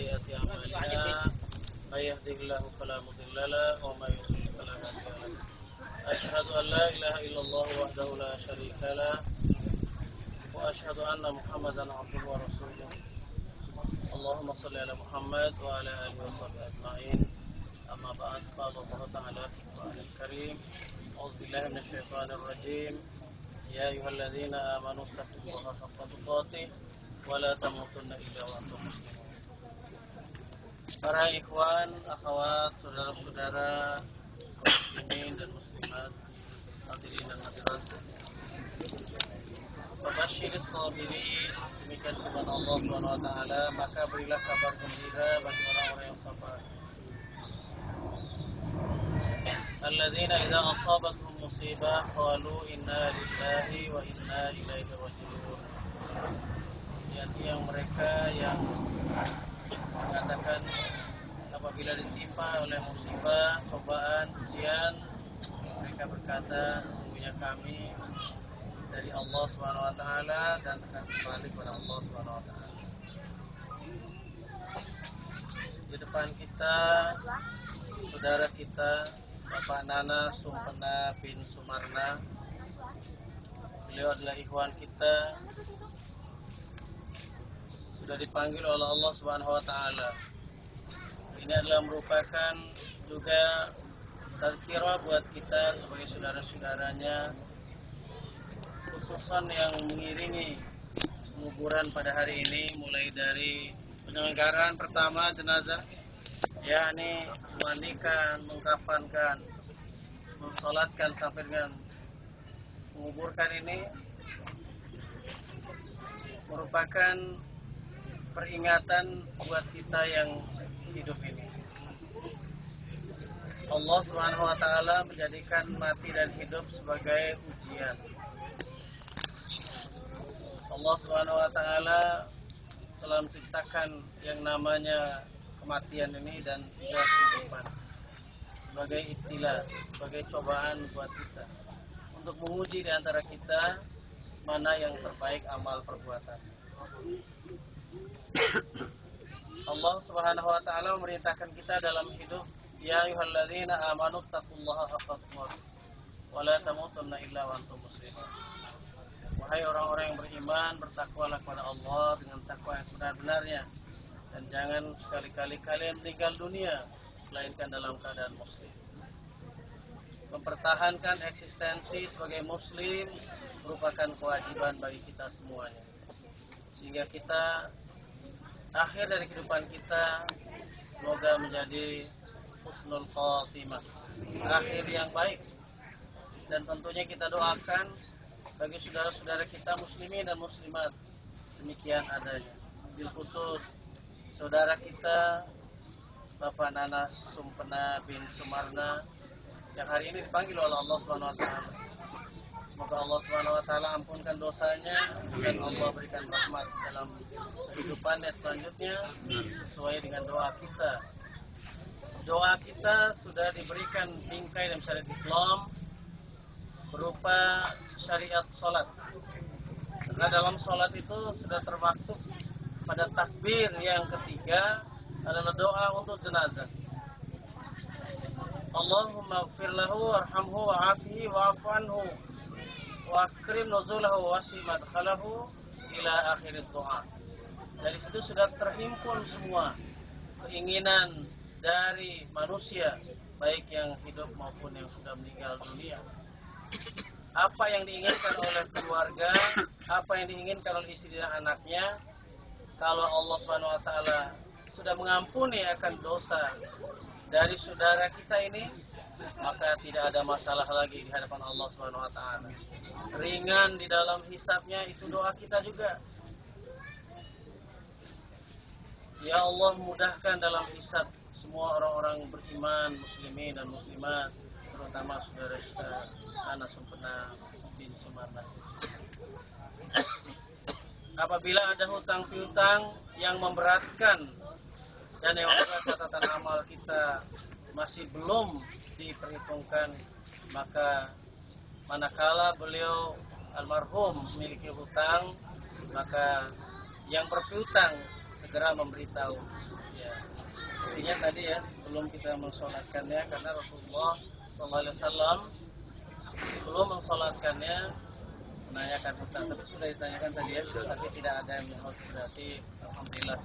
سيئات أعمالنا من يهده الله فلا مضل له ومن يضلل فلا هادي له أشهد أن لا إله إلا الله وحده لا شريك له وأشهد أن محمدا عبده ورسوله اللهم صل على محمد وعلى آله وصحبه أجمعين أما بعد قال الله تعالى في القرآن الكريم أعوذ بالله من الشيطان الرجيم يا أيها الذين آمنوا اتقوا الله حق تقاته ولا تموتن إلا وأنتم مسلمون. Para ikhwan, akhwat, saudara-saudara muslimin dan muslimat, hadirin dan hadirat. Fabasyiris sabirin, demikian firman Allah Subhanahu wa taala, maka berilah kabar gembira bagi orang-orang yang sabar. Alladzina idza asabatuhum musibah qalu inna lillahi wa inna ilaihi raji'un. Yang mereka yang mengatakan apabila ditimpa oleh musibah, cobaan, ujian, mereka berkata, sesungguhnya kami dari Allah Subhanahu wa taala dan akan kembali kepada Allah Subhanahu wa taala. Di depan kita saudara kita Bapak Nana Sumpena bin Sumarna. Beliau adalah ikhwan kita, sudah dipanggil oleh Allah Subhanahu wa taala. Ini adalah merupakan juga tazkirah buat kita sebagai saudara-saudaranya, khususan yang mengiringi penguburan pada hari ini, mulai dari penyelenggaraan pertama jenazah, yakni memandikan, mengkafankan, mensolatkan sampai dengan menguburkan, ini merupakan peringatan buat kita yang hidup ini. Allah Subhanahu wa taala menjadikan mati dan hidup sebagai ujian. Allah Subhanahu wa taala telah menciptakan yang namanya kematian ini dan juga kehidupan sebagai ibtila, sebagai cobaan buat kita untuk menguji di antara kita mana yang terbaik amal perbuatan. Allah Subhanahu wa taala memerintahkan kita dalam hidup, ya ayyuhalladzina amanu taqullaha haqqa tuqatih wa la tamutunna illa wa antum muslimun. Wahai orang-orang yang beriman, bertakwalah kepada Allah dengan takwa yang sebenar-benarnya, dan jangan sekali-kali kalian meninggal dunia melainkan dalam keadaan muslim. Mempertahankan eksistensi sebagai muslim merupakan kewajiban bagi kita semuanya, sehingga kita akhir dari kehidupan kita semoga menjadi husnul khatimah, akhir yang baik. Dan tentunya kita doakan bagi saudara-saudara kita muslimin dan muslimat demikian adanya. Bil khusus saudara kita Bapak Nana Sumpena bin Sumarna yang hari ini dipanggil oleh Allah Subhanahu wa taala. Semoga Allah Subhanahu wa taala ampunkan dosanya dan Allah berikan rahmat dalam kehidupannya selanjutnya sesuai dengan doa kita. Doa kita sudah diberikan bingkai dalam syariat Islam berupa syariat salat. Karena dalam salat itu sudah termaktub pada takbir yang ketiga adalah doa untuk jenazah. Allahumma ighfir lahu warhamhu wa'afihi wa'fu anhu wa akrim nuzulahu wa wasi' madkhalahu ila akhir doa. Dari situ sudah terhimpun semua keinginan dari manusia, baik yang hidup maupun yang sudah meninggal dunia. Apa yang diinginkan oleh keluarga, apa yang diinginkan oleh istri dan anaknya, kalau Allah Subhanahu wa taala sudah mengampuni akan dosa dari saudara kita ini, maka tidak ada masalah lagi di hadapan Allah Subhanahu wa taala. Ringan di dalam hisabnya, itu doa kita juga. Ya Allah, mudahkan dalam hisab semua orang-orang beriman, muslimin dan muslimat, terutama saudara kita Nana Sumpena bin Sumarna. Apabila ada hutang piutang yang memberatkan dan yang membuat catatan amal kita masih belum diperhitungkan, maka manakala beliau almarhum memiliki hutang, maka yang berpiutang segera memberitahu, instruksinya tadi ya sebelum kita mensolatkannya, karena Rasulullah SAW sebelum mensolatkannya menanyakan hutang, tapi sudah ditanyakan tadi ya, tapi tidak ada yang harus, berarti alhamdulillah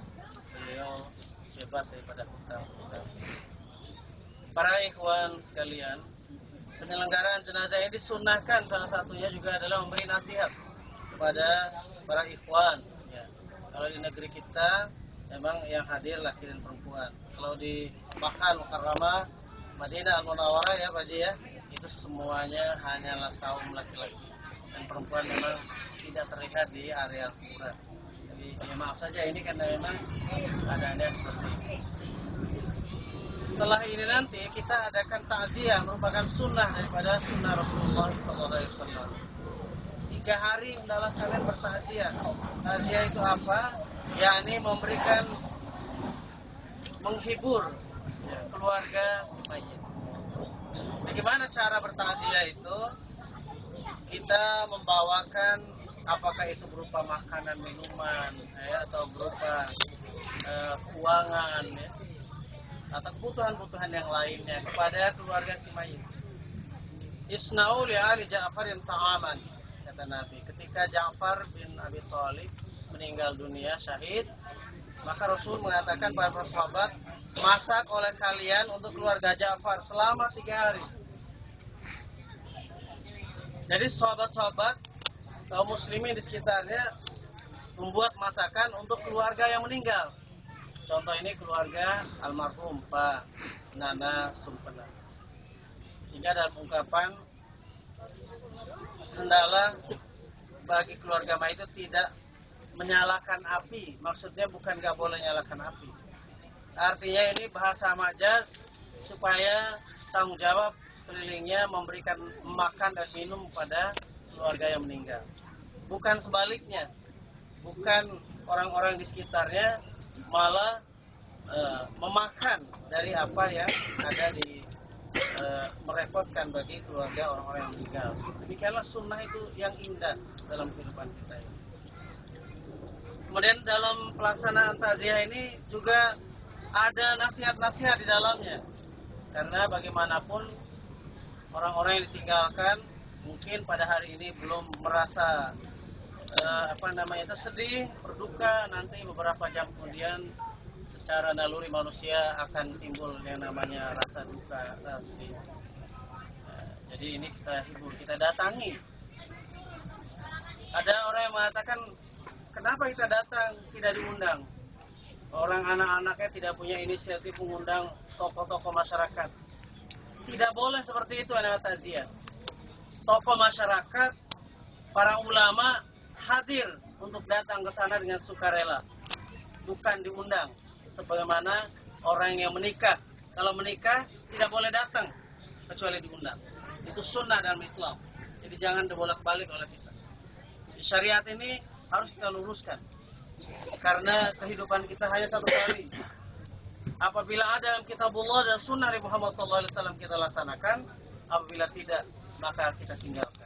beliau bebas daripada hutang. Para ikhwan sekalian, penyelenggaraan jenazah ini disunnahkan, salah satunya juga adalah memberi nasihat kepada para ikhwan ya. Kalau di negeri kita memang yang hadir laki dan perempuan. Kalau di Makkah Mukarramah, Madinah Al-Munawwarah ya Pak Haji ya, itu semuanya hanyalah kaum laki-laki, dan perempuan memang tidak terlihat di area kuburan. Jadi ya maaf saja ini karena memang keadaannya seperti ini. Setelah ini nanti kita adakan takziah, merupakan sunnah daripada sunnah Rasulullah SAW. 3 hari hendaklah kalian bertakziah. Takziah itu apa? Yakni memberikan, menghibur keluarga si mayit. Bagaimana cara bertakziah itu? Kita membawakan, apakah itu berupa makanan, minuman, ya, atau berupa keuangan, ya, atau kebutuhan-kebutuhan yang lainnya kepada keluarga si mayit. Isna'u li ali Ja'farin ta'aman, kata Nabi. Ketika Ja'far bin Abi Thalib meninggal dunia syahid, maka Rasul mengatakan pada para sahabat, masak oleh kalian untuk keluarga Ja'far selama 3 hari. Jadi sahabat-sahabat kaum muslimin di sekitarnya membuat masakan untuk keluarga yang meninggal. Contoh ini keluarga almarhum Pak Nana Sumpena. Hingga dalam ungkapan, hendaklah bagi keluarga mayit itu tidak menyalakan api. Maksudnya bukan gak boleh nyalakan api. Artinya ini bahasa majaz supaya tanggung jawab sekelilingnya memberikan makan dan minum pada keluarga yang meninggal. Bukan sebaliknya. Bukan orang-orang di sekitarnya malah memakan dari apa yang ada di merepotkan bagi keluarga orang-orang yang meninggal. Demikianlah sunnah itu yang indah dalam kehidupan kita ini. Kemudian dalam pelaksanaan takziah ini juga ada nasihat-nasihat di dalamnya. Karena bagaimanapun orang-orang yang ditinggalkan mungkin pada hari ini belum merasa sedih, berduka, nanti beberapa jam kemudian secara naluri manusia akan timbul yang namanya rasa duka, sedih. Jadi ini kita hibur, kita datangi. Ada orang yang mengatakan, kenapa kita datang tidak diundang? Orang anak-anaknya tidak punya inisiatif mengundang tokoh-tokoh masyarakat. Tidak boleh seperti itu anak takziah. Tokoh masyarakat, para ulama hadir untuk datang ke sana dengan sukarela, bukan diundang. Sebagaimana orang yang menikah, kalau menikah tidak boleh datang kecuali diundang. Itu sunnah dalam Islam. Jadi jangan dibolak-balik oleh kita. Di syariat ini harus kita luruskan, karena kehidupan kita hanya satu kali. Apabila ada dalam kitabullah dan sunnah Nabi Muhammad SAW kita laksanakan, apabila tidak maka kita tinggalkan.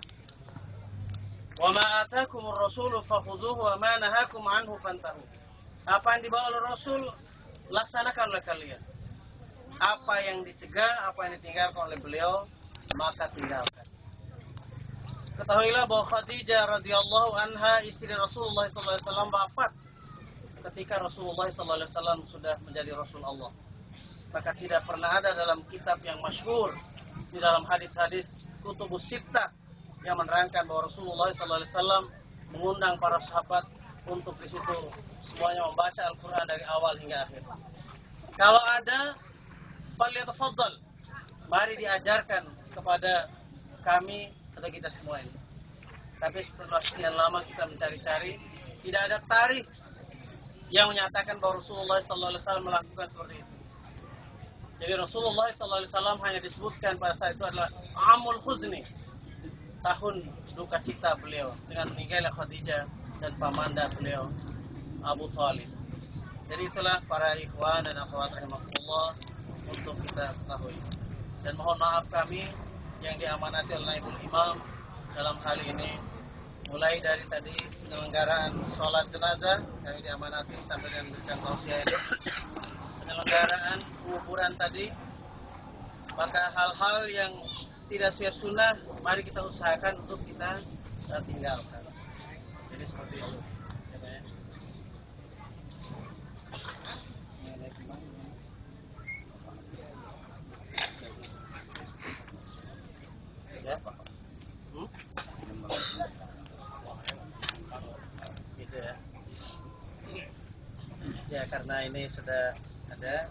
Wa ma atakumur rasulu fakhudhuhu wa ma nahakum anhu fantahu. Apa yang dibawa oleh Rasul laksanakan oleh kalian. Apa yang dicegah, apa yang ditinggalkan oleh beliau, maka tinggalkan. Ketahuilah bahwa Khadijah radhiyallahu anha, istri Rasulullah SAW, wafat ketika Rasulullah SAW sudah menjadi Rasul Allah. Maka tidak pernah ada dalam kitab yang masyhur, di dalam hadis-hadis kutubus sittah, yang menerangkan bahwa Rasulullah SAW mengundang para sahabat untuk di situ semuanya membaca Al-Quran dari awal hingga akhir. Kalau ada, falyatafaddal, mari diajarkan kepada kami atau kita semua ini. Tapi setelah sekian lama kita mencari-cari, tidak ada tarikh yang menyatakan bahwa Rasulullah SAW melakukan seperti itu. Jadi Rasulullah SAW hanya disebutkan pada saat itu adalah Amul Khuzni, tahun duka cita beliau dengan meninggalnya Khadijah dan pamanda beliau Abu Thalib. Jadi itulah para ikhwan dan akhwat rahimakumullah untuk kita ketahui. Dan mohon maaf kami yang diamanati oleh Naibul Imam dalam hal ini, mulai dari tadi penyelenggaraan sholat jenazah kami diamanati sampai dengan memberikan tausiah ini, penyelenggaraan kuburan tadi, maka hal-hal yang tidak sesuai sunnah mari kita usahakan untuk kita tinggalkan. Jadi seperti itu. Ya. Gitu ya. Ya karena ini sudah ada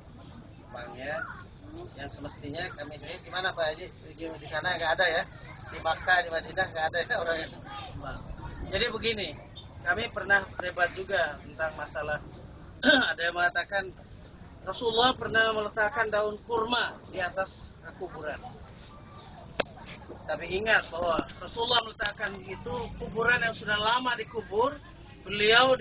banknya yang semestinya kami sendiri gimana Pak Haji di sana nggak ada ya, di Makkah di Madinah nggak ada ya orang yang jadi begini, kami pernah debat juga tentang masalah ada yang mengatakan Rasulullah pernah meletakkan daun kurma di atas kuburan. Tapi ingat bahwa Rasulullah meletakkan itu kuburan yang sudah lama dikubur. Beliau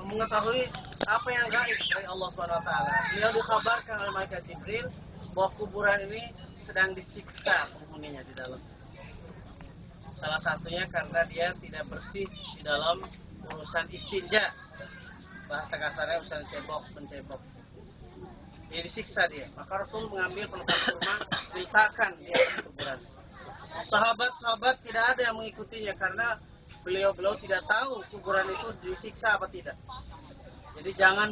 mengetahui apa yang gaib dari Allah SWT. Beliau dikabarkan oleh malaikat Jibril bahwa kuburan ini sedang disiksa penghuninya di dalam. Salah satunya karena dia tidak bersih di dalam urusan istinja. Bahasa kasarnya urusan mencebok. Dia disiksa dia. Maka Rasul mengambil pelepah kurma, diletakkan di atas kuburan. Sahabat-sahabat tidak ada yang mengikutinya karena beliau tidak tahu kuburan itu disiksa apa tidak. Jadi jangan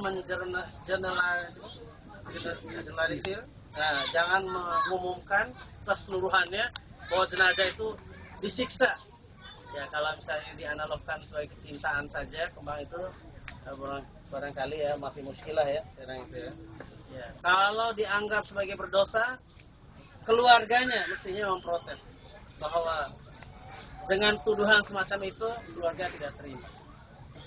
generalisir, jangan mengumumkan keseluruhannya bahwa jenazah itu disiksa. Ya kalau misalnya dianalogkan sebagai kecintaan saja, kembang itu barangkali ya mafi muskilah ya, ya. Kalau dianggap sebagai berdosa, keluarganya mestinya memprotes bahwa dengan tuduhan semacam itu keluarga tidak terima.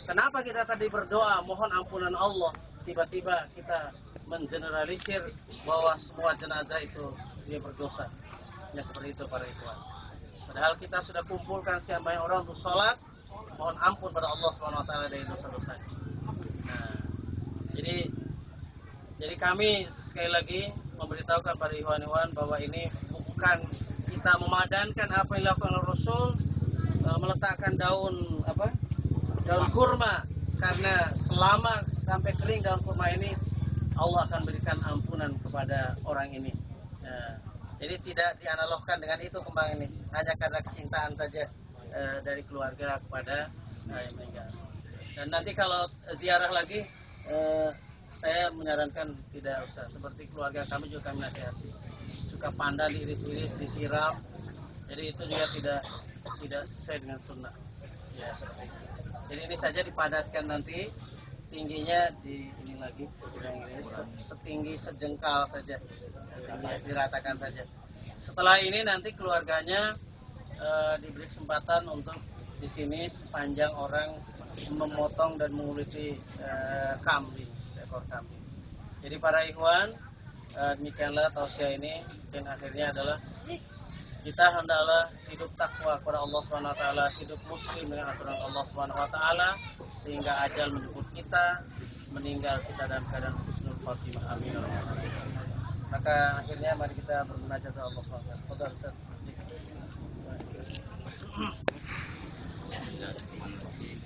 Kenapa kita tadi berdoa mohon ampunan Allah, tiba-tiba kita mengeneralisir bahwa semua jenazah itu dia berdosa? Ya seperti itu para ikhwan. Padahal kita sudah kumpulkan sekian banyak orang untuk sholat, mohon ampun pada Allah SWT dari dosa-dosanya. Nah, jadi kami sekali lagi memberitahukan pada ikhwan-ikhwan bahwa ini bukan kita memadankan apa yang dilakukan oleh Rasul, meletakkan daun kurma, karena selama sampai kering daun kurma ini Allah akan berikan ampunan kepada orang ini. Jadi tidak dianalogkan dengan itu kembang ini, hanya karena kecintaan saja dari keluarga kepada yang meninggal. Dan nanti kalau ziarah lagi, saya menyarankan tidak usah. Seperti keluarga kami juga kami nasihati, suka pandan diiris-iris, disiram. Jadi itu juga tidak sesuai dengan sunnah. Ya seperti itu. Jadi ini saja dipadatkan nanti, tingginya di ini lagi, setinggi sejengkal saja, diratakan saja. Setelah ini nanti keluarganya diberi kesempatan untuk di sini sepanjang orang memotong dan menguliti kambing, seekor kambing. Jadi para ikhwan, demikianlah tausiah ini, dan akhirnya adalah kita hendaklah hidup takwa kepada Allah SWT, hidup muslim dengan aturan Allah SWT, sehingga ajal menjemput kita, meninggal kita dalam keadaan husnul khatimah. Amin. Maka akhirnya mari kita bermunajat kepada Allah SWT. Bismillahirrahmanirrahim.